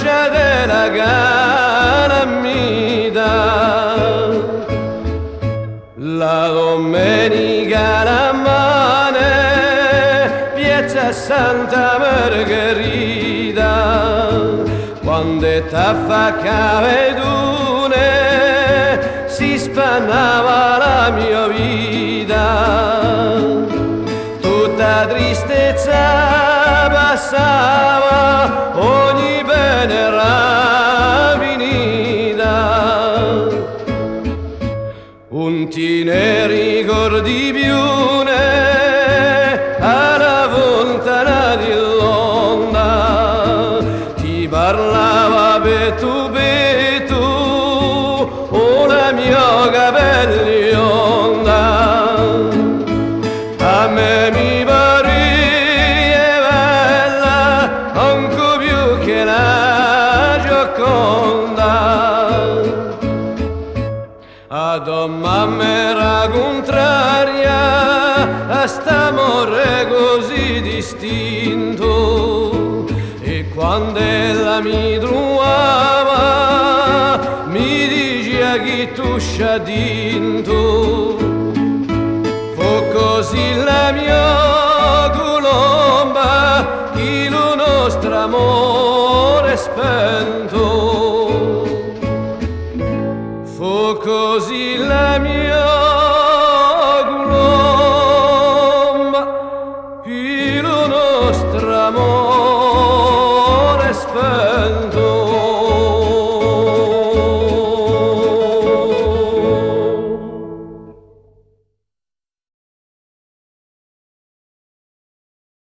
lasciate la cara mi dà. La domenica la mane, piazza Santa Margherita, quando t'affa cavedune si spannava la mia vita, tutta tristezza passava, ogni bene era finita. Non ti ne ricordi più alla fontana di Londra, ti parlava per tu, oh la mia capelli onda. A me mi pare bella, anche più che la Gioconda. Ad mamma era contraria a st'amore così distinto, e quando ella mi trovava mi diceva che tu scia dinto. Fu così la mia colomba che lo nostro amore spento.